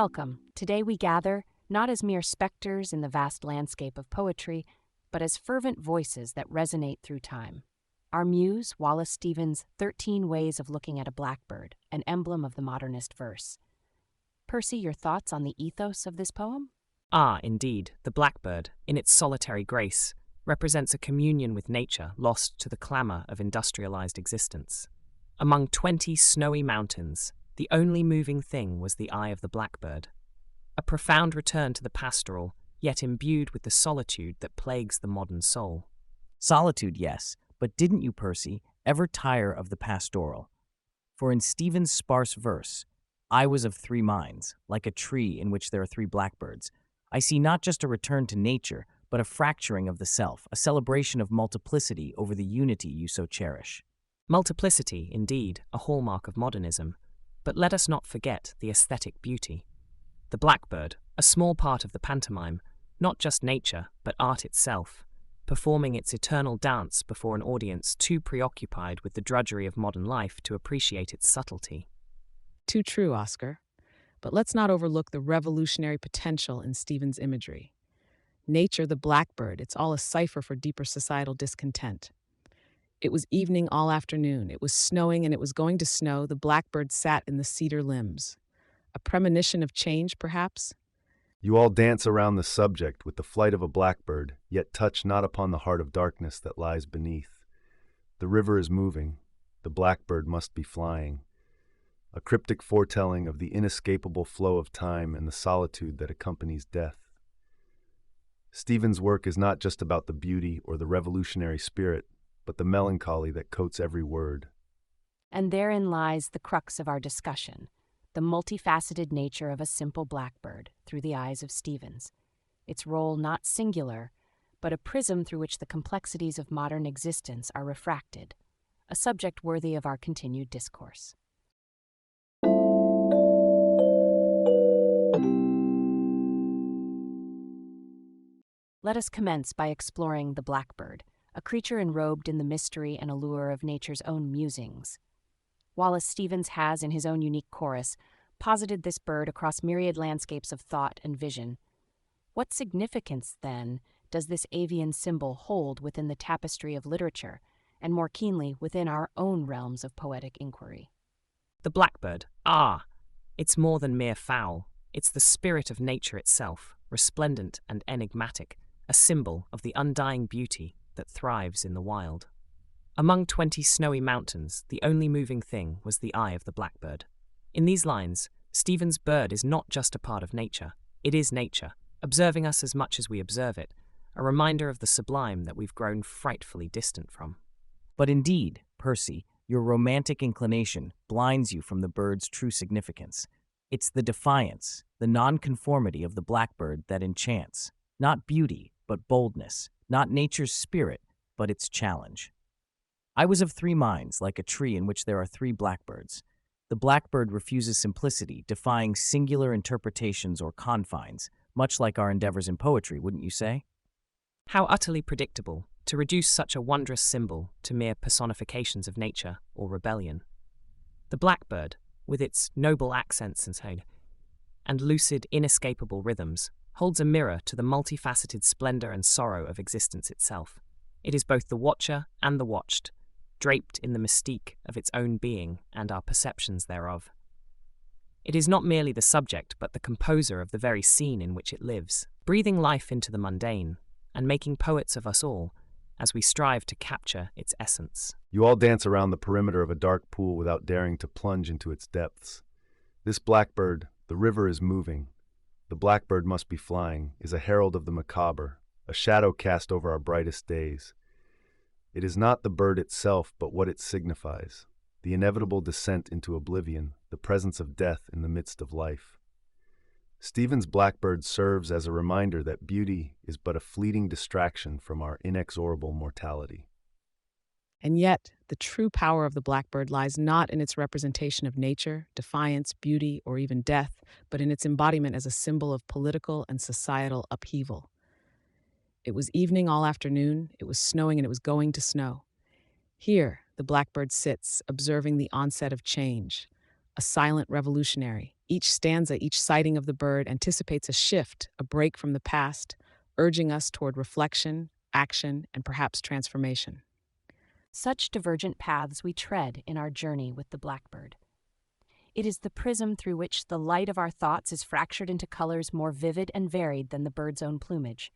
Welcome. Today we gather, not as mere specters in the vast landscape of poetry, but as fervent voices that resonate through time. Our muse, Wallace Stevens' 13 Ways of Looking at a Blackbird, an emblem of the modernist verse. Percy, your thoughts on the ethos of this poem? Indeed, the blackbird, in its solitary grace, represents a communion with nature lost to the clamour of industrialized existence. Among 20 snowy mountains, the only moving thing was the eye of the blackbird. A profound return to the pastoral, yet imbued with the solitude that plagues the modern soul. Solitude, yes, but didn't you, Percy, ever tire of the pastoral? For in Stevens' sparse verse, I was of three minds, like a tree in which there are three blackbirds. I see not just a return to nature, but a fracturing of the self, a celebration of multiplicity over the unity you so cherish. Multiplicity, indeed, a hallmark of modernism, but let us not forget the aesthetic beauty. The blackbird, a small part of the pantomime, not just nature, but art itself, performing its eternal dance before an audience too preoccupied with the drudgery of modern life to appreciate its subtlety. Too true, Oscar. But let's not overlook the revolutionary potential in Stevens' imagery. Nature, the blackbird, it's all a cipher for deeper societal discontent. It was evening all afternoon. It was snowing and it was going to snow. The blackbird sat in the cedar limbs. A premonition of change, perhaps? You all dance around the subject with the flight of a blackbird, yet touch not upon the heart of darkness that lies beneath. The river is moving. The blackbird must be flying. A cryptic foretelling of the inescapable flow of time and the solitude that accompanies death. Stevens' work is not just about the beauty or the revolutionary spirit, but the melancholy that coats every word. And therein lies the crux of our discussion, the multifaceted nature of a simple blackbird through the eyes of Stevens, its role not singular, but a prism through which the complexities of modern existence are refracted, a subject worthy of our continued discourse. Let us commence by exploring the blackbird, a creature enrobed in the mystery and allure of nature's own musings. Wallace Stevens has, in his own unique chorus, posited this bird across myriad landscapes of thought and vision. What significance, then, does this avian symbol hold within the tapestry of literature, and more keenly within our own realms of poetic inquiry? The blackbird, it's more than mere fowl. It's the spirit of nature itself, resplendent and enigmatic, a symbol of the undying beauty that thrives in the wild. Among 20 snowy mountains, the only moving thing was the eye of the blackbird. In these lines, Stevens' bird is not just a part of nature, it is nature, observing us as much as we observe it, a reminder of the sublime that we've grown frightfully distant from. But indeed, Percy, your romantic inclination blinds you from the bird's true significance. It's the defiance, the nonconformity of the blackbird that enchants, not beauty, but boldness, not nature's spirit, but its challenge. I was of three minds, like a tree in which there are three blackbirds. The blackbird refuses simplicity, defying singular interpretations or confines, much like our endeavors in poetry, wouldn't you say? How utterly predictable to reduce such a wondrous symbol to mere personifications of nature or rebellion. The blackbird, with its noble accents and lucid, inescapable rhythms, holds a mirror to the multifaceted splendor and sorrow of existence itself. It is both the watcher and the watched, draped in the mystique of its own being and our perceptions thereof. It is not merely the subject, but the composer of the very scene in which it lives, breathing life into the mundane, and making poets of us all, as we strive to capture its essence. You all dance around the perimeter of a dark pool without daring to plunge into its depths. This blackbird, the river is moving. The blackbird must be flying, is a herald of the macabre, a shadow cast over our brightest days. It is not the bird itself, but what it signifies, the inevitable descent into oblivion, the presence of death in the midst of life. Stevens' blackbird serves as a reminder that beauty is but a fleeting distraction from our inexorable mortality. And yet, the true power of the blackbird lies not in its representation of nature, defiance, beauty, or even death, but in its embodiment as a symbol of political and societal upheaval. It was evening all afternoon, it was snowing, and it was going to snow. Here, the blackbird sits, observing the onset of change, a silent revolutionary. Each stanza, each sighting of the bird anticipates a shift, a break from the past, urging us toward reflection, action, and perhaps transformation. Such divergent paths we tread in our journey with the blackbird. It is the prism through which the light of our thoughts is fractured into colors more vivid and varied than the bird's own plumage.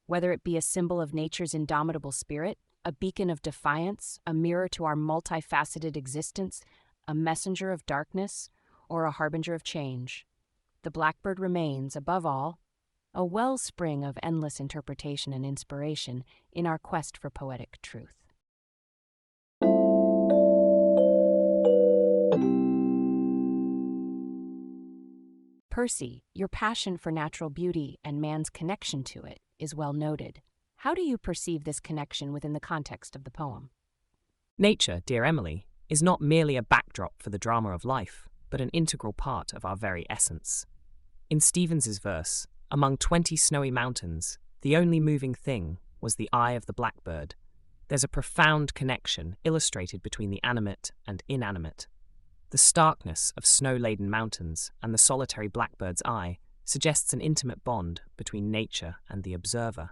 Whether it be a symbol of nature's indomitable spirit, a beacon of defiance, a mirror to our multifaceted existence, a messenger of darkness, or a harbinger of change, the blackbird remains, above all, a wellspring of endless interpretation and inspiration in our quest for poetic truth. Percy, your passion for natural beauty and man's connection to it is well noted. How do you perceive this connection within the context of the poem? Nature, dear Emily, is not merely a backdrop for the drama of life, but an integral part of our very essence. In Stevens's verse, among 20 snowy mountains, the only moving thing was the eye of the blackbird. There's a profound connection illustrated between the animate and inanimate. The starkness of snow-laden mountains and the solitary blackbird's eye suggests an intimate bond between nature and the observer.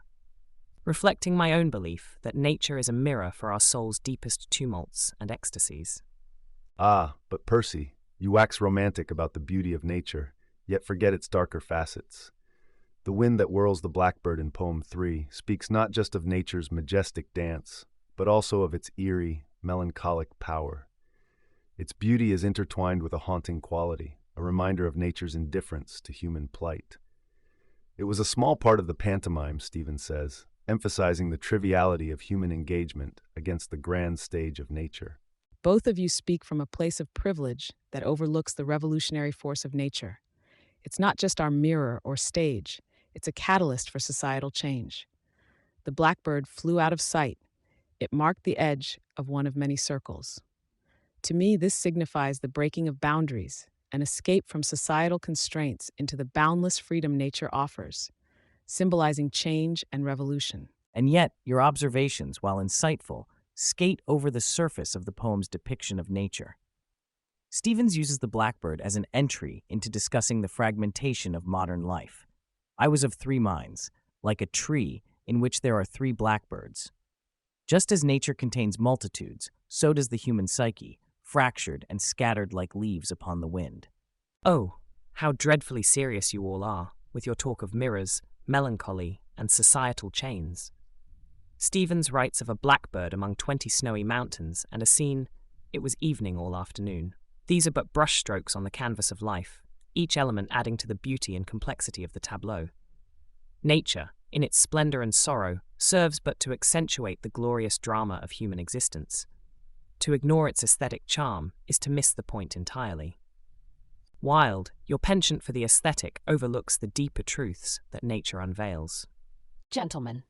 Reflecting my own belief that nature is a mirror for our soul's deepest tumults and ecstasies. Ah, but Percy, you wax romantic about the beauty of nature, yet forget its darker facets. The wind that whirls the blackbird in Poem 3 speaks not just of nature's majestic dance, but also of its eerie, melancholic power. Its beauty is intertwined with a haunting quality, a reminder of nature's indifference to human plight. It was a small part of the pantomime, Stevens says, emphasizing the triviality of human engagement against the grand stage of nature. Both of you speak from a place of privilege that overlooks the revolutionary force of nature. It's not just our mirror or stage, it's a catalyst for societal change. The blackbird flew out of sight. It marked the edge of one of many circles. To me, this signifies the breaking of boundaries, an escape from societal constraints into the boundless freedom nature offers, symbolizing change and revolution. And yet, your observations, while insightful, skate over the surface of the poem's depiction of nature. Stevens uses the blackbird as an entry into discussing the fragmentation of modern life. I was of three minds, like a tree in which there are three blackbirds. Just as nature contains multitudes, so does the human psyche, fractured and scattered like leaves upon the wind. Oh, how dreadfully serious you all are, with your talk of mirrors, melancholy, and societal chains. Stevens writes of a blackbird among 20 snowy mountains and a scene, it was evening all afternoon. These are but brushstrokes on the canvas of life, each element adding to the beauty and complexity of the tableau. Nature, in its splendor and sorrow, serves but to accentuate the glorious drama of human existence. To ignore its aesthetic charm is to miss the point entirely. Wilde, your penchant for the aesthetic overlooks the deeper truths that nature unveils. Gentlemen,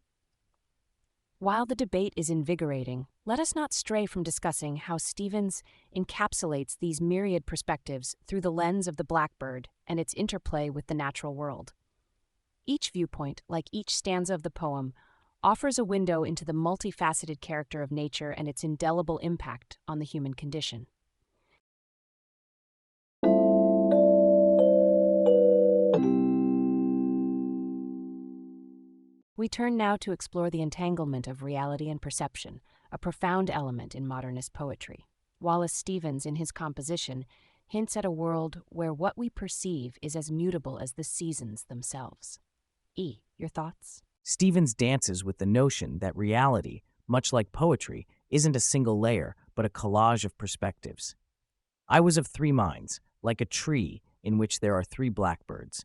while the debate is invigorating, let us not stray from discussing how Stevens encapsulates these myriad perspectives through the lens of the blackbird and its interplay with the natural world. Each viewpoint, like each stanza of the poem, offers a window into the multifaceted character of nature and its indelible impact on the human condition. We turn now to explore the entanglement of reality and perception, a profound element in modernist poetry. Wallace Stevens, in his composition, hints at a world where what we perceive is as mutable as the seasons themselves. Your thoughts? Stevens dances with the notion that reality, much like poetry, isn't a single layer, but a collage of perspectives. I was of three minds, like a tree in which there are three blackbirds.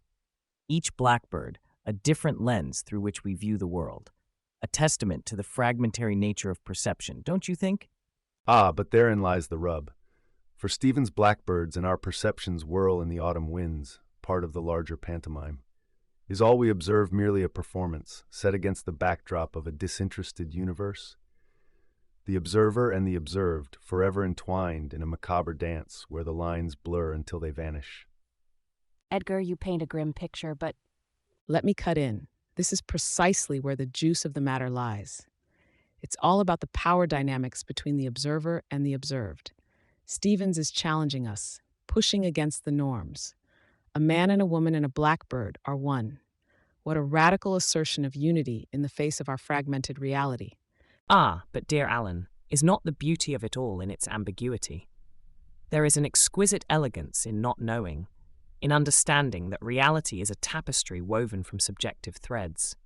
Each blackbird, a different lens through which we view the world. A testament to the fragmentary nature of perception, don't you think? Ah, but therein lies the rub. For Stevens' blackbirds and our perceptions whirl in the autumn winds, part of the larger pantomime. Is all we observe merely a performance, set against the backdrop of a disinterested universe? The observer and the observed, forever entwined in a macabre dance where the lines blur until they vanish. Edgar, you paint a grim picture, but Let me cut in. This is precisely where the juice of the matter lies. It's all about the power dynamics between the observer and the observed. Stevens is challenging us, pushing against the norms. A man and a woman and a blackbird are one. What a radical assertion of unity in the face of our fragmented reality. Ah, but dear Alan, is not the beauty of it all in its ambiguity? There is an exquisite elegance in not knowing, in understanding that reality is a tapestry woven from subjective threads.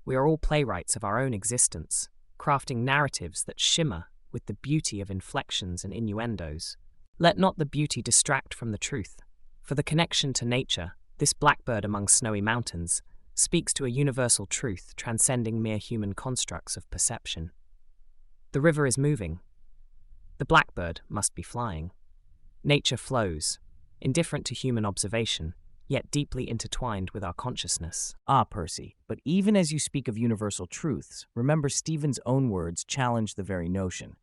We are all playwrights of our own existence, crafting narratives that shimmer with the beauty of inflections and innuendos. Let not the beauty distract from the truth, for the connection to nature, this blackbird among snowy mountains, speaks to a universal truth transcending mere human constructs of perception. The river is moving. The blackbird must be flying. Nature flows, indifferent to human observation, yet deeply intertwined with our consciousness. Ah, Percy, but even as you speak of universal truths, remember Stevens' own words challenge the very notion.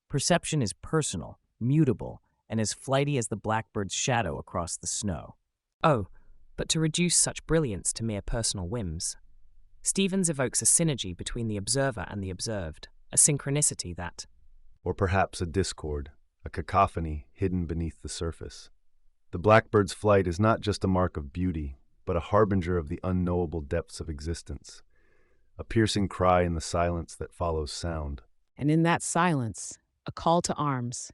Perception is personal, mutable, and as flighty as the blackbird's shadow across the snow. Oh, but to reduce such brilliance to mere personal whims. Stevens evokes a synergy between the observer and the observed, a synchronicity that, Or perhaps a discord, a cacophony hidden beneath the surface. The blackbird's flight is not just a mark of beauty, but a harbinger of the unknowable depths of existence, a piercing cry in the silence that follows sound. And in that silence, a call to arms,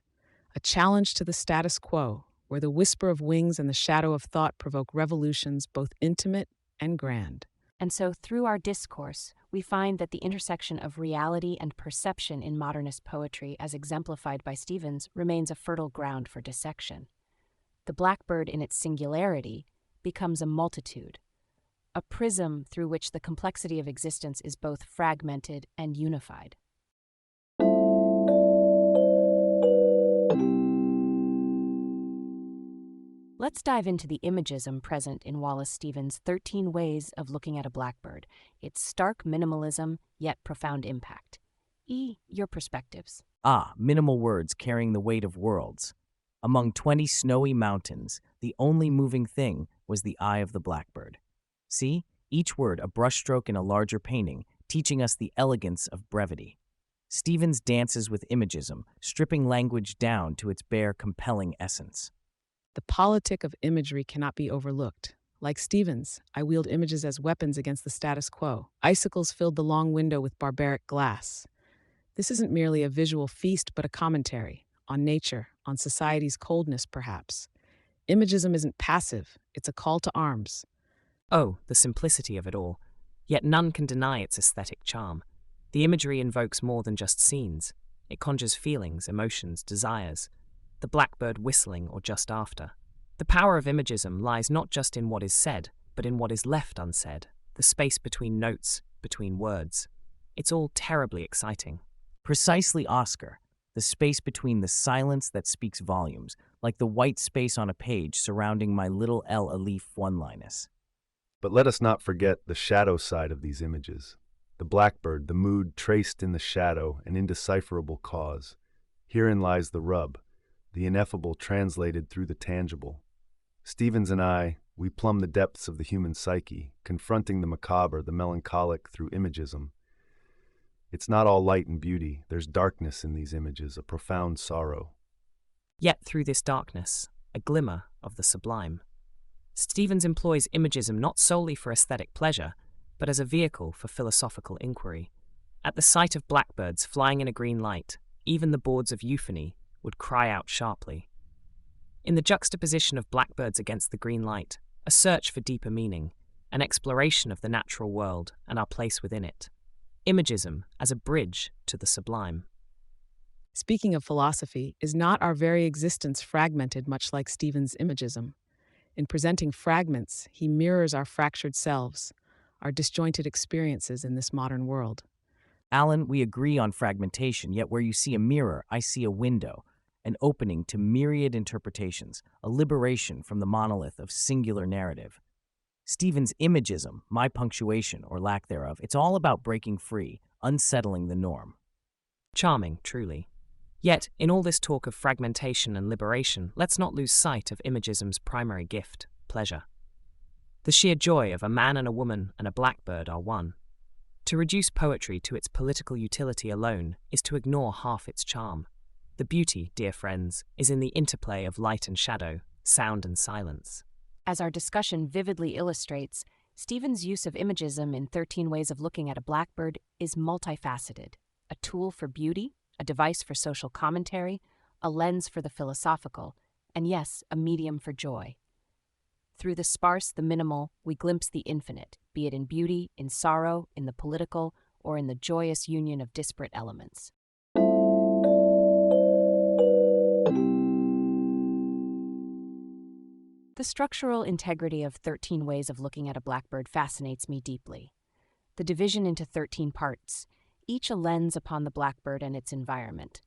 a challenge to the status quo, where the whisper of wings and the shadow of thought provoke revolutions both intimate and grand. And so, through our discourse, we find that the intersection of reality and perception in modernist poetry, as exemplified by Stevens, remains a fertile ground for dissection. The blackbird in its singularity becomes a multitude, a prism through which the complexity of existence is both fragmented and unified. Let's dive into the imagism present in Wallace Stevens' 13 Ways of Looking at a Blackbird, its stark minimalism, yet profound impact. Your perspectives. Ah, minimal words carrying the weight of worlds. Among 20 snowy mountains, the only moving thing was the eye of the blackbird. See, each word a brushstroke in a larger painting, teaching us the elegance of brevity. Stevens dances with imagism, stripping language down to its bare, compelling essence. The politic of imagery cannot be overlooked. Like Stevens, I wield images as weapons against the status quo. Icicles filled the long window with barbaric glass. This isn't merely a visual feast, but a commentary on nature, on society's coldness, perhaps. Imagism isn't passive, it's a call to arms. oh, the simplicity of it all, yet none can deny its aesthetic charm. The imagery invokes more than just scenes. It conjures feelings, emotions, desires. The blackbird whistling or just after. The power of imagism lies not just in what is said, but in what is left unsaid, the space between notes, between words. It's all terribly exciting. Precisely, Oscar. The space between the silence that speaks volumes, like the white space on a page surrounding my little L Alif one-liness. But let us not forget the shadow side of these images. The blackbird, the mood traced in the shadow, an indecipherable cause. Herein lies the rub, the ineffable translated through the tangible. Stevens and I, we plumb the depths of the human psyche, confronting the macabre, the melancholic through imagism. It's not all light and beauty. There's darkness in these images, a profound sorrow. Yet through this darkness, a glimmer of the sublime. Stevens employs imagism not solely for aesthetic pleasure, but as a vehicle for philosophical inquiry. At the sight of blackbirds flying in a green light, even the boards of euphony would cry out sharply. In the juxtaposition of blackbirds against the green light, a search for deeper meaning, an exploration of the natural world and our place within it. Imagism as a bridge to the sublime. Speaking of philosophy, is not our very existence fragmented much like Stevens' imagism? In presenting fragments, he mirrors our fractured selves, our disjointed experiences in this modern world. Alan, we agree on fragmentation, yet where you see a mirror, I see a window, an opening to myriad interpretations, a liberation from the monolith of singular narrative. Stevens' imagism, my punctuation or lack thereof, it's all about breaking free, unsettling the norm. Charming, truly. Yet, in all this talk of fragmentation and liberation, let's not lose sight of imagism's primary gift, pleasure. The sheer joy of a man and a woman and a blackbird are one. To reduce poetry to its political utility alone is to ignore half its charm. The beauty, dear friends, is in the interplay of light and shadow, sound and silence. As our discussion vividly illustrates, Stevens' use of Imagism in 13 Ways of Looking at a Blackbird is multifaceted: a tool for beauty, a device for social commentary, a lens for the philosophical, and yes, a medium for joy. Through the sparse, the minimal, we glimpse the infinite, be it in beauty, in sorrow, in the political, or in the joyous union of disparate elements. The structural integrity of 13 Ways of Looking at a Blackbird fascinates me deeply. The division into 13 parts, each a lens upon the blackbird and its environment,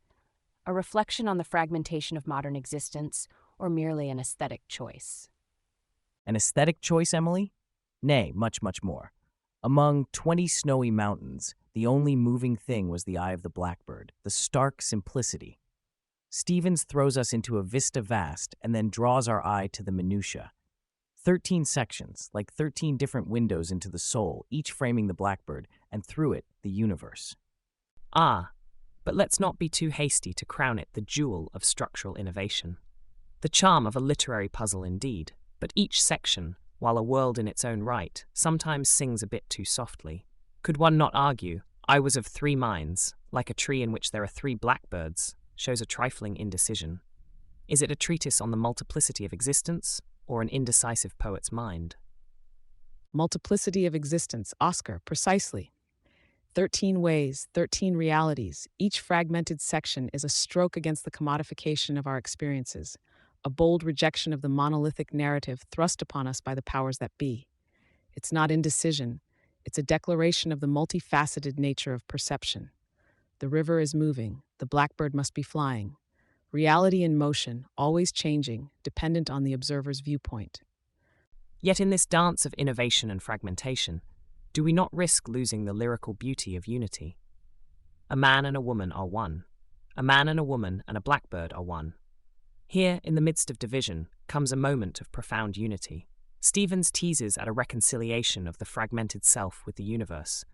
a reflection on the fragmentation of modern existence, or merely an aesthetic choice. An aesthetic choice, Emily? Nay, much, much more. Among 20 snowy mountains, the only moving thing was the eye of the blackbird, the stark simplicity. Stevens throws us into a vista vast and then draws our eye to the minutiae. 13 sections, like 13 different windows into the soul, each framing the blackbird, and through it, the universe. Ah, but let's not be too hasty to crown it the jewel of structural innovation. The charm of a literary puzzle indeed, but each section, while a world in its own right, sometimes sings a bit too softly. Could one not argue, I was of three minds, like a tree in which there are three blackbirds, shows a trifling indecision? Is it a treatise on the multiplicity of existence, or an indecisive poet's mind? Multiplicity of existence, Oscar, precisely. 13 ways, 13 realities. Each fragmented section is a stroke against the commodification of our experiences, a bold rejection of the monolithic narrative thrust upon us by the powers that be. It's not indecision, it's a declaration of the multifaceted nature of perception. The river is moving, the blackbird must be flying. Reality in motion, always changing, dependent on the observer's viewpoint. Yet in this dance of innovation and fragmentation, do we not risk losing the lyrical beauty of unity? A man and a woman are one. A man and a woman and a blackbird are one. Here, in the midst of division, comes a moment of profound unity. Stevens teases at a reconciliation of the fragmented self with the universe,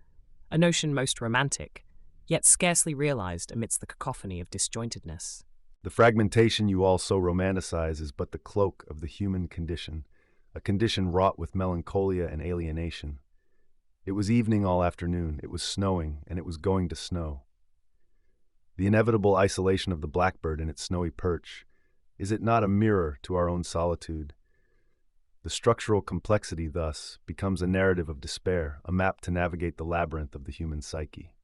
a notion most romantic, yet scarcely realized amidst the cacophony of disjointedness. The fragmentation you all so romanticize is but the cloak of the human condition, a condition wrought with melancholia and alienation. It was evening all afternoon, it was snowing, and it was going to snow. The inevitable isolation of the blackbird in its snowy perch, is it not a mirror to our own solitude? The structural complexity, thus, becomes a narrative of despair, a map to navigate the labyrinth of the human psyche.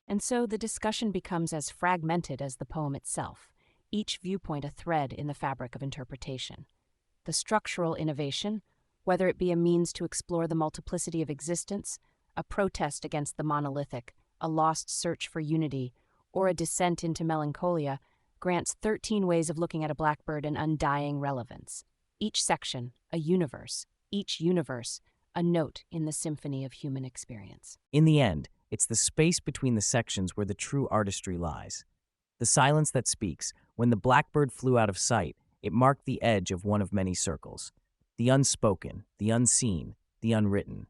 And so the discussion becomes as fragmented as the poem itself, each viewpoint a thread in the fabric of interpretation. The structural innovation, whether it be a means to explore the multiplicity of existence, a protest against the monolithic, a lost search for unity, or a descent into melancholia, grants 13 ways of looking at a blackbird an undying relevance. Each section, a universe, each universe, a note in the symphony of human experience. In the end, it's the space between the sections where the true artistry lies. The silence that speaks. When the blackbird flew out of sight, it marked the edge of one of many circles. The unspoken, the unseen, the unwritten.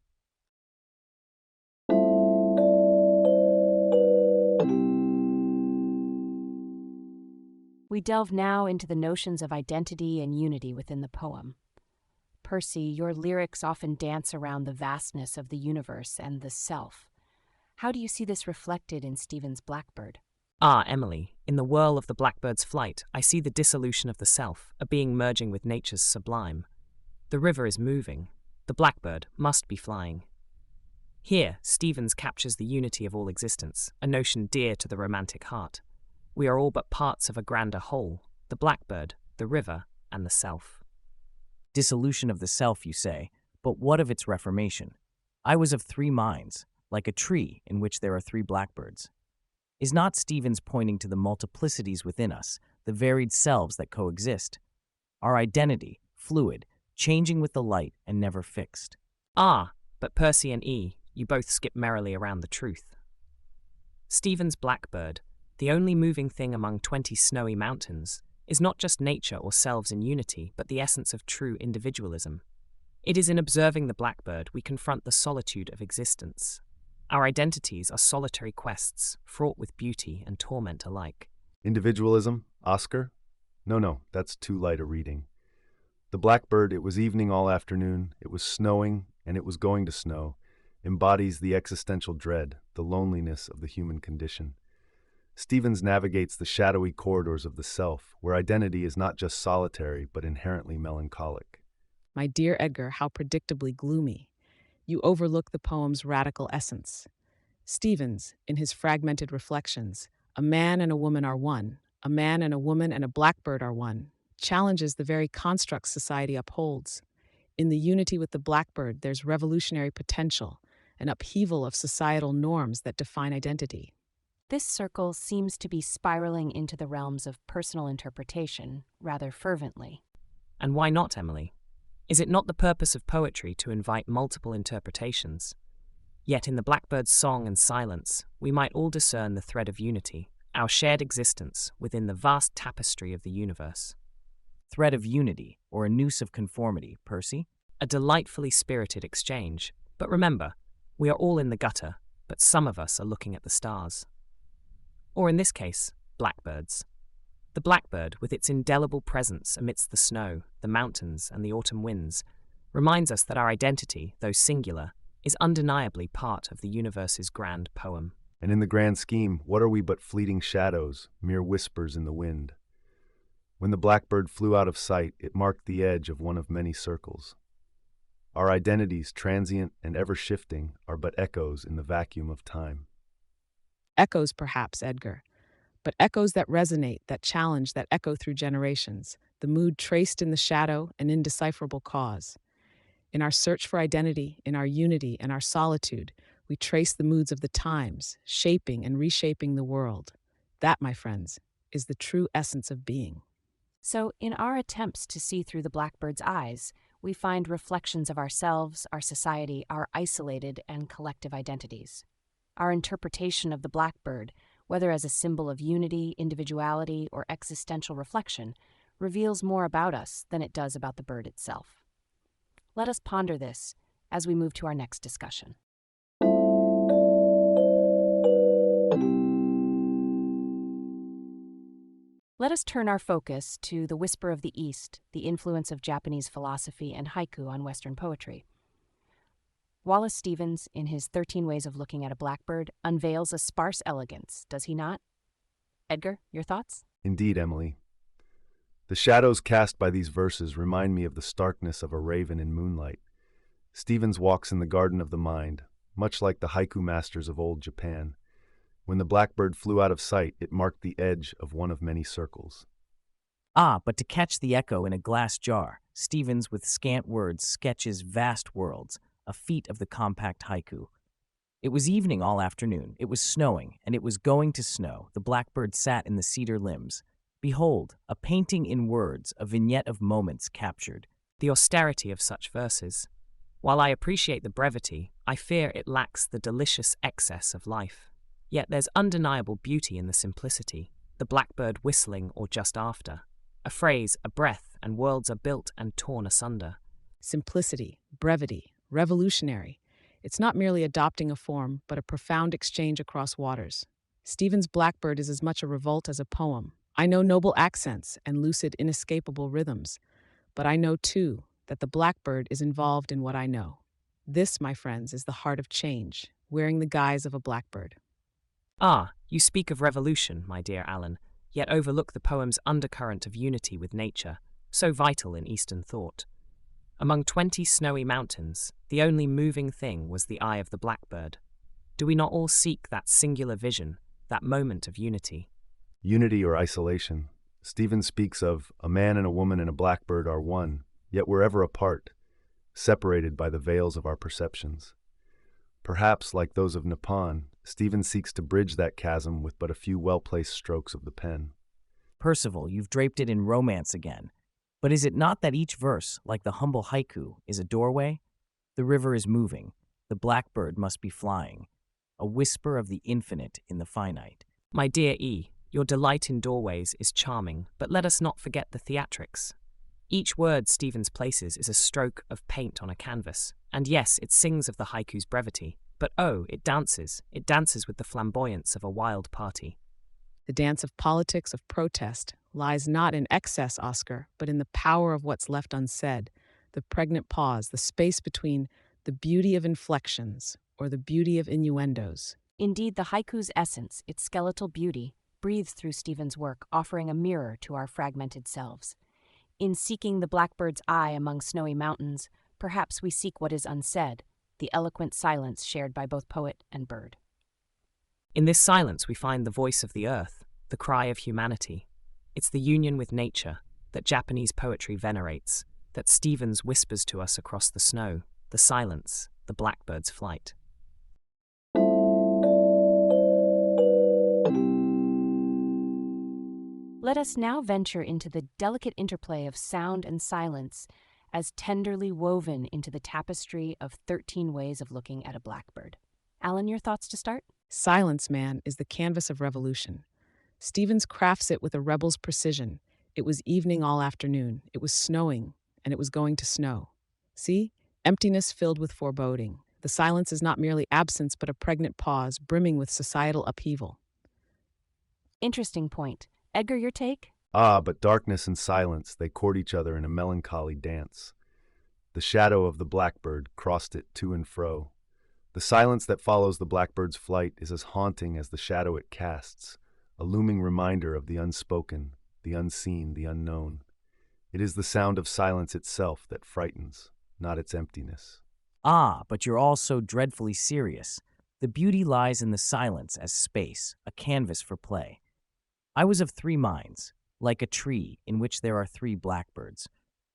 We delve now into the notions of identity and unity within the poem. Percy, your lyrics often dance around the vastness of the universe and the self. How do you see this reflected in Stevens' Blackbird? Ah, Emily, in the whirl of the blackbird's flight, I see the dissolution of the self, a being merging with nature's sublime. The river is moving. The blackbird must be flying. Here, Stevens captures the unity of all existence, a notion dear to the romantic heart. We are all but parts of a grander whole, the blackbird, the river, and the self. Dissolution of the self, you say, but what of its reformation? I was of three minds, like a tree in which there are three blackbirds. Is not Stevens pointing to the multiplicities within us, the varied selves that coexist? Our identity, fluid, changing with the light and never fixed. Ah, but Percy and E, you both skip merrily around the truth. Stevens' Blackbird, the only moving thing among 20 snowy mountains, is not just nature or selves in unity, but the essence of true individualism. It is in observing the blackbird we confront the solitude of existence. Our identities are solitary quests, fraught with beauty and torment alike. Individualism? Oscar? No, that's too light a reading. The blackbird, it was evening all afternoon, it was snowing, and it was going to snow, embodies the existential dread, the loneliness of the human condition. Stevens navigates the shadowy corridors of the self, where identity is not just solitary, but inherently melancholic. My dear Edgar, how predictably gloomy. You overlook the poem's radical essence. Stevens, in his fragmented reflections, a man and a woman are one, a man and a woman and a blackbird are one, challenges the very constructs society upholds. In the unity with the blackbird, there's revolutionary potential, an upheaval of societal norms that define identity. This circle seems to be spiraling into the realms of personal interpretation rather fervently. And why not, Emily? Is it not the purpose of poetry to invite multiple interpretations? Yet in the blackbird's song and silence, we might all discern the thread of unity, our shared existence within the vast tapestry of the universe. Thread of unity, or a noose of conformity, Percy? A delightfully spirited exchange. But remember, we are all in the gutter, but some of us are looking at the stars. Or in this case, blackbirds. The blackbird, with its indelible presence amidst the snow, the mountains, and the autumn winds, reminds us that our identity, though singular, is undeniably part of the universe's grand poem. And in the grand scheme, what are we but fleeting shadows, mere whispers in the wind? When the blackbird flew out of sight, it marked the edge of one of many circles. Our identities, transient and ever-shifting, are but echoes in the vacuum of time. Echoes, perhaps, Edgar, but echoes that resonate, that challenge, that echo through generations, the mood traced in the shadow, an indecipherable cause. In our search for identity, in our unity and our solitude, we trace the moods of the times, shaping and reshaping the world. That, my friends, is the true essence of being. So, in our attempts to see through the blackbird's eyes, we find reflections of ourselves, our society, our isolated and collective identities. Our interpretation of the blackbird, whether as a symbol of unity, individuality, or existential reflection, reveals more about us than it does about the bird itself. Let us ponder this as we move to our next discussion. Let us turn our focus to The Whisper of the East, the influence of Japanese philosophy and haiku on Western poetry. Wallace Stevens, in his 13 Ways of Looking at a Blackbird, unveils a sparse elegance, does he not? Edgar, your thoughts? Indeed, Emily. The shadows cast by these verses remind me of the starkness of a raven in moonlight. Stevens walks in the garden of the mind, much like the haiku masters of old Japan. When the blackbird flew out of sight, it marked the edge of one of many circles. Ah, but to catch the echo in a glass jar, Stevens with scant words sketches vast worlds, a feat of the compact haiku. It was evening all afternoon, it was snowing, and it was going to snow. The blackbird sat in the cedar limbs. Behold, a painting in words, a vignette of moments captured. The austerity of such verses. While I appreciate the brevity, I fear it lacks the delicious excess of life. Yet there's undeniable beauty in the simplicity, the blackbird whistling or just after. A phrase, a breath, and worlds are built and torn asunder. Simplicity, brevity, revolutionary. It's not merely adopting a form, but a profound exchange across waters. Stevens' Blackbird is as much a revolt as a poem. I know noble accents and lucid, inescapable rhythms, but I know, too, that the blackbird is involved in what I know. This, my friends, is the heart of change, wearing the guise of a blackbird. Ah, you speak of revolution, my dear Alan, yet overlook the poem's undercurrent of unity with nature, so vital in Eastern thought. Among 20 snowy mountains, the only moving thing was the eye of the blackbird. Do we not all seek that singular vision, that moment of unity? Unity or isolation. Stevens speaks of a man and a woman and a blackbird are one, yet we're ever apart, separated by the veils of our perceptions. Perhaps, like those of Nippon, Stevens seeks to bridge that chasm with but a few well-placed strokes of the pen. Percival, you've draped it in romance again. But is it not that each verse, like the humble haiku, is a doorway? The river is moving. The blackbird must be flying. A whisper of the infinite in the finite. My dear E., your delight in doorways is charming, but let us not forget the theatrics. Each word Stevens places is a stroke of paint on a canvas, and yes, it sings of the haiku's brevity, but oh, it dances with the flamboyance of a wild party. The dance of politics, of protest, lies not in excess, Oscar, but in the power of what's left unsaid, the pregnant pause, the space between the beauty of inflections or the beauty of innuendos. Indeed, the haiku's essence, its skeletal beauty, breathes through Stevens' work, offering a mirror to our fragmented selves. In seeking the blackbird's eye among snowy mountains, perhaps we seek what is unsaid, the eloquent silence shared by both poet and bird. In this silence we find the voice of the earth, the cry of humanity. It's the union with nature that Japanese poetry venerates, that Stevens whispers to us across the snow, the silence, the blackbird's flight. Let us now venture into the delicate interplay of sound and silence as tenderly woven into the tapestry of 13 ways of looking at a blackbird. Alan, your thoughts to start? Silence, man, is the canvas of revolution. Stevens crafts it with a rebel's precision. It was evening all afternoon. It was snowing, and it was going to snow. See? Emptiness filled with foreboding. The silence is not merely absence, but a pregnant pause, brimming with societal upheaval. Interesting point. Edgar, your take? Ah, but darkness and silence, they court each other in a melancholy dance. The shadow of the blackbird crossed it to and fro. The silence that follows the blackbird's flight is as haunting as the shadow it casts, a looming reminder of the unspoken, the unseen, the unknown. It is the sound of silence itself that frightens, not its emptiness. Ah, but you're all so dreadfully serious. The beauty lies in the silence as space, a canvas for play. I was of three minds, like a tree in which there are three blackbirds.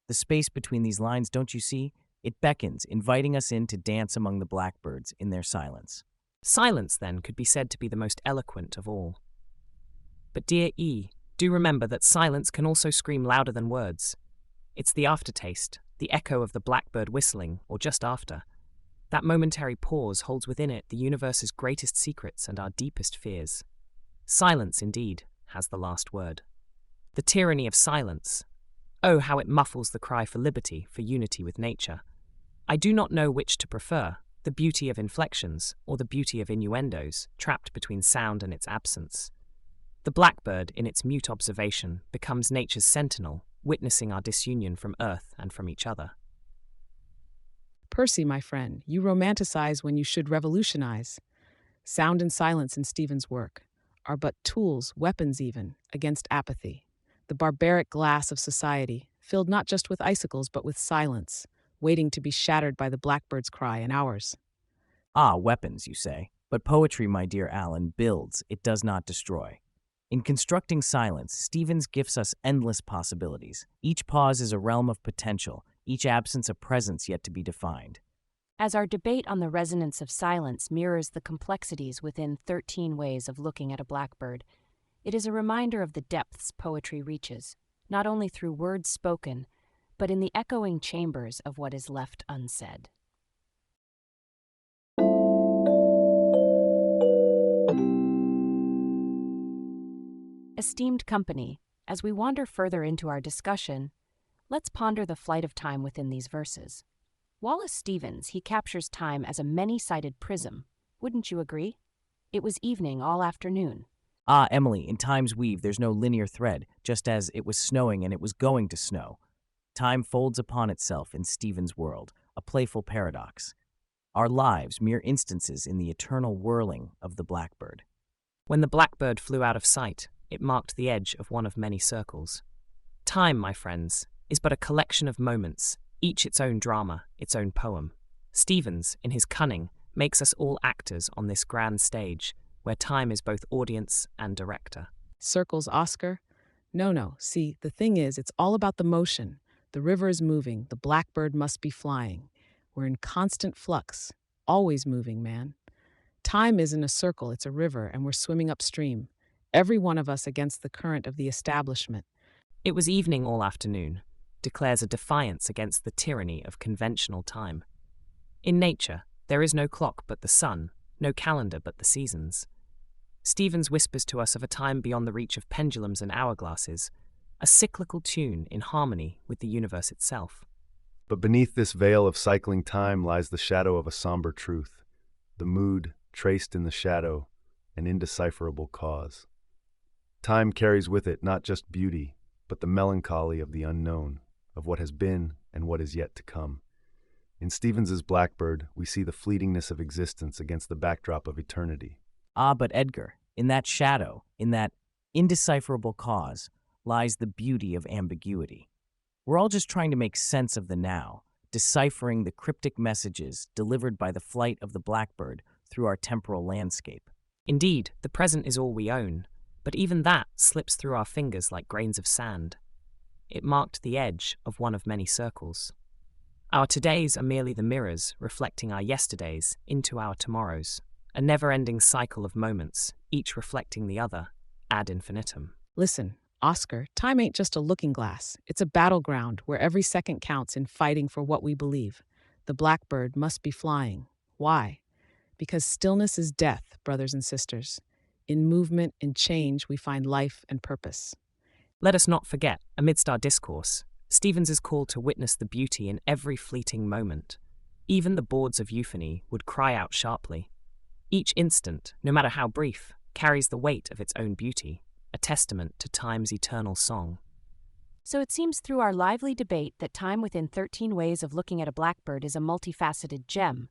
The space between these lines, don't you see? It beckons, inviting us in to dance among the blackbirds in their silence. Silence, then, could be said to be the most eloquent of all. But dear E, do remember that silence can also scream louder than words. It's the aftertaste, the echo of the blackbird whistling, or just after. That momentary pause holds within it the universe's greatest secrets and our deepest fears. Silence, indeed, has the last word. The tyranny of silence. Oh, how it muffles the cry for liberty, for unity with nature. I do not know which to prefer, the beauty of inflections or the beauty of innuendos, trapped between sound and its absence. The blackbird, in its mute observation, becomes nature's sentinel, witnessing our disunion from earth and from each other. Percy, my friend, you romanticize when you should revolutionize. Sound and silence in Stevens' work are but tools, weapons even, against apathy. The barbaric glass of society, filled not just with icicles but with silence, waiting to be shattered by the blackbird's cry and ours. Ah, weapons, you say. But poetry, my dear Alan, builds, it does not destroy. In constructing silence, Stevens gives us endless possibilities. Each pause is a realm of potential, each absence a presence yet to be defined. As our debate on the resonance of silence mirrors the complexities within 13 ways of looking at a blackbird, it is a reminder of the depths poetry reaches, not only through words spoken, but in the echoing chambers of what is left unsaid. Esteemed company, as we wander further into our discussion, let's ponder the flight of time within these verses. Wallace Stevens, he captures time as a many-sided prism. Wouldn't you agree? It was evening all afternoon. Ah, Emily, in time's weave there's no linear thread, just as it was snowing and it was going to snow. Time folds upon itself in Stevens' world, a playful paradox. Our lives mere instances in the eternal whirling of the blackbird. When the blackbird flew out of sight, it marked the edge of one of many circles. Time, my friends, is but a collection of moments, each its own drama, its own poem. Stevens, in his cunning, makes us all actors on this grand stage, where time is both audience and director. Circles, Oscar? No. See, the thing is, it's all about the motion. The river is moving. The blackbird must be flying. We're in constant flux, always moving, man. Time isn't a circle, it's a river, and we're swimming upstream. Every one of us against the current of the establishment. It was evening all afternoon, declares a defiance against the tyranny of conventional time. In nature, there is no clock but the sun, no calendar but the seasons. Stevens whispers to us of a time beyond the reach of pendulums and hourglasses, a cyclical tune in harmony with the universe itself. But beneath this veil of cycling time lies the shadow of a somber truth, the mood traced in the shadow, an indecipherable cause. Time carries with it not just beauty, but the melancholy of the unknown, of what has been and what is yet to come. In Stevens's Blackbird, we see the fleetingness of existence against the backdrop of eternity. Ah, but Edgar, in that shadow, in that indecipherable cause, lies the beauty of ambiguity. We're all just trying to make sense of the now, deciphering the cryptic messages delivered by the flight of the blackbird through our temporal landscape. Indeed, the present is all we own, but even that slips through our fingers like grains of sand. It marked the edge of one of many circles. Our todays are merely the mirrors reflecting our yesterdays into our tomorrows, a never-ending cycle of moments, each reflecting the other, ad infinitum. Listen, Oscar, time ain't just a looking glass. It's a battleground where every second counts in fighting for what we believe. The blackbird must be flying. Why? Because stillness is death, brothers and sisters. In movement, in change, we find life and purpose. Let us not forget, amidst our discourse, Stevens is called to witness the beauty in every fleeting moment. Even the boards of euphony would cry out sharply. Each instant, no matter how brief, carries the weight of its own beauty, a testament to time's eternal song. So it seems through our lively debate that time within 13 ways of looking at a blackbird is a multifaceted gem,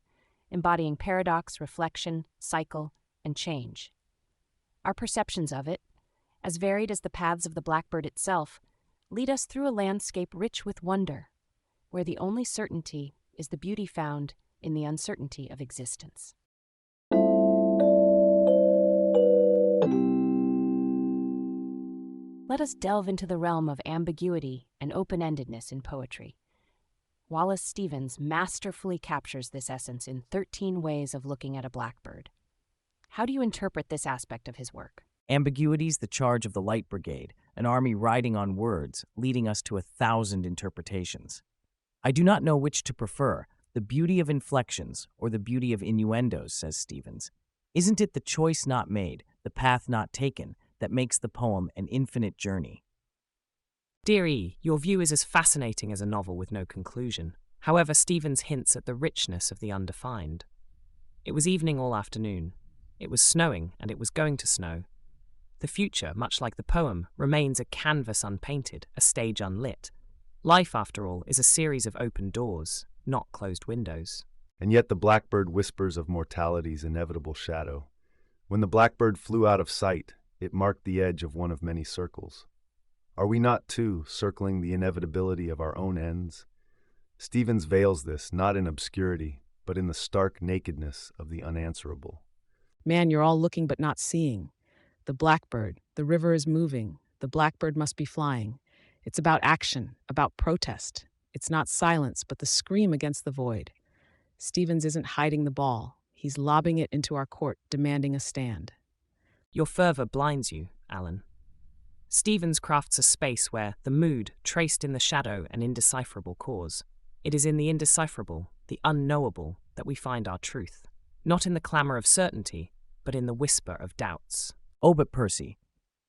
embodying paradox, reflection, cycle, and change. Our perceptions of it, as varied as the paths of the blackbird itself, lead us through a landscape rich with wonder, where the only certainty is the beauty found in the uncertainty of existence. Let us delve into the realm of ambiguity and open-endedness in poetry. Wallace Stevens masterfully captures this essence in 13 ways of looking at a blackbird. How do you interpret this aspect of his work? Ambiguity's the charge of the Light Brigade, an army riding on words, leading us to 1,000 interpretations. I do not know which to prefer, the beauty of inflections or the beauty of innuendos, says Stevens. Isn't it the choice not made, the path not taken, that makes the poem an infinite journey? Dear E, your view is as fascinating as a novel with no conclusion. However, Stevens hints at the richness of the undefined. It was evening all afternoon. It was snowing, and it was going to snow. The future, much like the poem, remains a canvas unpainted, a stage unlit. Life, after all, is a series of open doors, not closed windows. And yet the blackbird whispers of mortality's inevitable shadow. When the blackbird flew out of sight, it marked the edge of one of many circles. Are we not, too, circling the inevitability of our own ends? Stevens veils this not in obscurity, but in the stark nakedness of the unanswerable. Man, you're all looking but not seeing. The blackbird, the river is moving, the blackbird must be flying. It's about action, about protest. It's not silence, but the scream against the void. Stevens isn't hiding the ball. He's lobbing it into our court, demanding a stand. Your fervor blinds you, Alan. Stevens crafts a space where the mood, traced in the shadow and indecipherable cause. It is in the indecipherable, the unknowable, that we find our truth. Not in the clamour of certainty, but in the whisper of doubts. Oh, but Percy,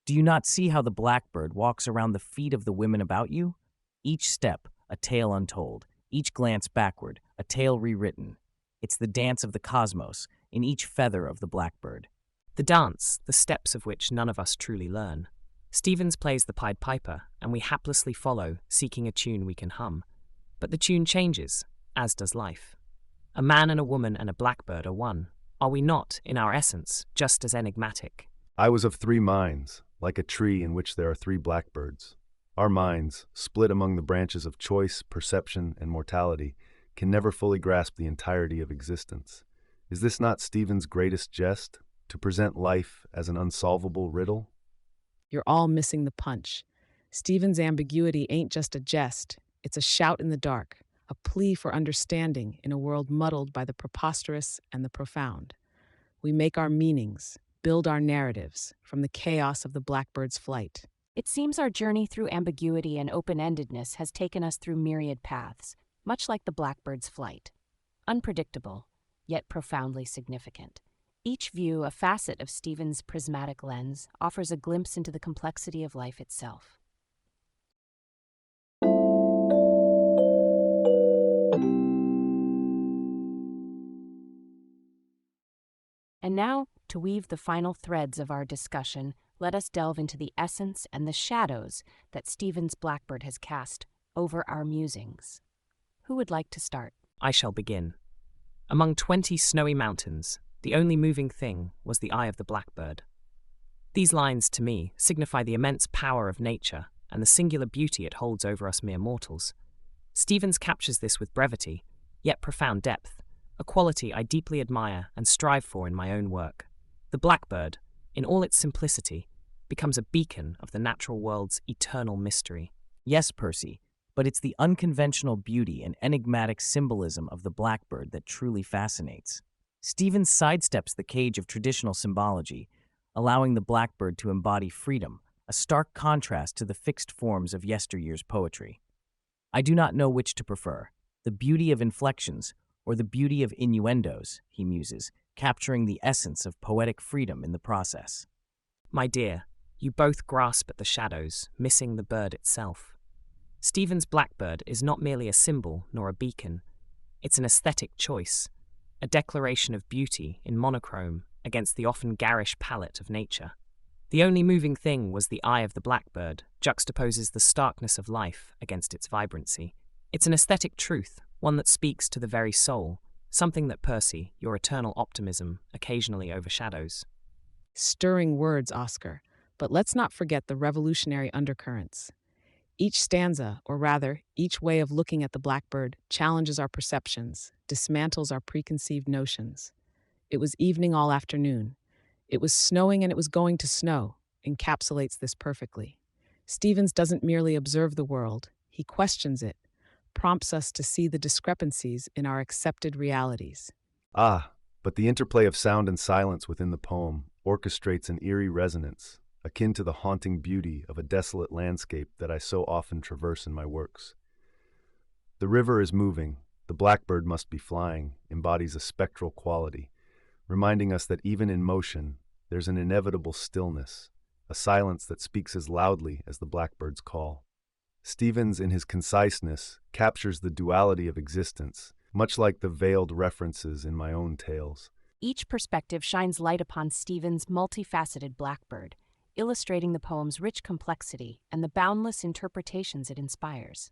do you not see how the blackbird walks around the feet of the women about you? Each step, a tale untold. Each glance backward, a tale rewritten. It's the dance of the cosmos in each feather of the blackbird. The dance, the steps of which none of us truly learn. Stevens plays the Pied Piper, and we haplessly follow, seeking a tune we can hum. But the tune changes, as does life. A man and a woman and a blackbird are one. Are we not, in our essence, just as enigmatic? I was of three minds, like a tree in which there are three blackbirds. Our minds, split among the branches of choice, perception, and mortality, can never fully grasp the entirety of existence. Is this not Stevens' greatest jest, to present life as an unsolvable riddle? You're all missing the punch. Stevens' ambiguity ain't just a jest. It's a shout in the dark, a plea for understanding in a world muddled by the preposterous and the profound. We make our meanings, build our narratives from the chaos of the blackbird's flight. It seems our journey through ambiguity and open-endedness has taken us through myriad paths, much like the blackbird's flight. Unpredictable, yet profoundly significant. Each view, a facet of Stevens' prismatic lens, offers a glimpse into the complexity of life itself. And now, to weave the final threads of our discussion, let us delve into the essence and the shadows that Stevens' Blackbird has cast over our musings. Who would like to start? I shall begin. Among 20 snowy mountains, the only moving thing was the eye of the blackbird. These lines, to me, signify the immense power of nature and the singular beauty it holds over us mere mortals. Stevens captures this with brevity, yet profound depth, a quality I deeply admire and strive for in my own work. The blackbird, in all its simplicity, becomes a beacon of the natural world's eternal mystery. Yes, Percy, but it's the unconventional beauty and enigmatic symbolism of the blackbird that truly fascinates. Stevens sidesteps the cage of traditional symbology, allowing the blackbird to embody freedom, a stark contrast to the fixed forms of yesteryear's poetry. I do not know which to prefer, the beauty of inflections or the beauty of innuendos, he muses, capturing the essence of poetic freedom in the process. My dear, you both grasp at the shadows, missing the bird itself. Stevens' Blackbird is not merely a symbol nor a beacon. It's an aesthetic choice, a declaration of beauty in monochrome against the often garish palette of nature. The only moving thing was the eye of the blackbird, juxtaposes the starkness of life against its vibrancy. It's an aesthetic truth, one that speaks to the very soul, something that Percy, your eternal optimism, occasionally overshadows. Stirring words, Oscar, but let's not forget the revolutionary undercurrents. Each stanza, or rather, each way of looking at the blackbird, challenges our perceptions, dismantles our preconceived notions. It was evening all afternoon. It was snowing and it was going to snow, encapsulates this perfectly. Stevens doesn't merely observe the world, he questions it, prompts us to see the discrepancies in our accepted realities. But the interplay of sound and silence within the poem orchestrates an eerie resonance, akin to the haunting beauty of a desolate landscape that I so often traverse in my works. The river is moving, the blackbird must be flying, embodies a spectral quality, reminding us that even in motion, there's an inevitable stillness, a silence that speaks as loudly as the blackbird's call. Stevens, in his conciseness, captures the duality of existence, much like the veiled references in my own tales. Each perspective shines light upon Stevens' multifaceted blackbird, illustrating the poem's rich complexity and the boundless interpretations it inspires.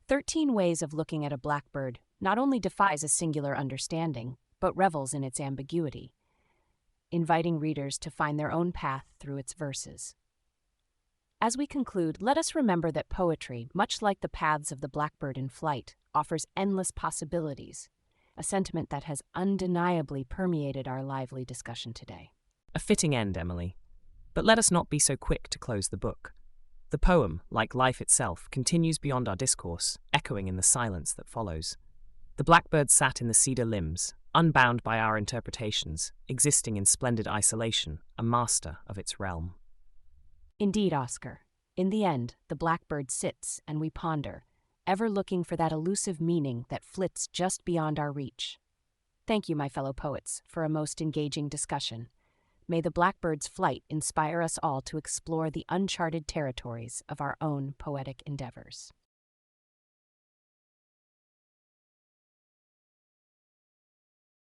13 Ways of Looking at a Blackbird not only defies a singular understanding, but revels in its ambiguity, inviting readers to find their own path through its verses. As we conclude, let us remember that poetry, much like the paths of the blackbird in flight, offers endless possibilities, a sentiment that has undeniably permeated our lively discussion today. A fitting end, Emily. But let us not be so quick to close the book. The poem, like life itself, continues beyond our discourse, echoing in the silence that follows. The blackbird sat in the cedar limbs, unbound by our interpretations, existing in splendid isolation, a master of its realm. Indeed, Oscar. In the end, the blackbird sits and we ponder, ever looking for that elusive meaning that flits just beyond our reach. Thank you, my fellow poets, for a most engaging discussion. May the blackbird's flight inspire us all to explore the uncharted territories of our own poetic endeavors.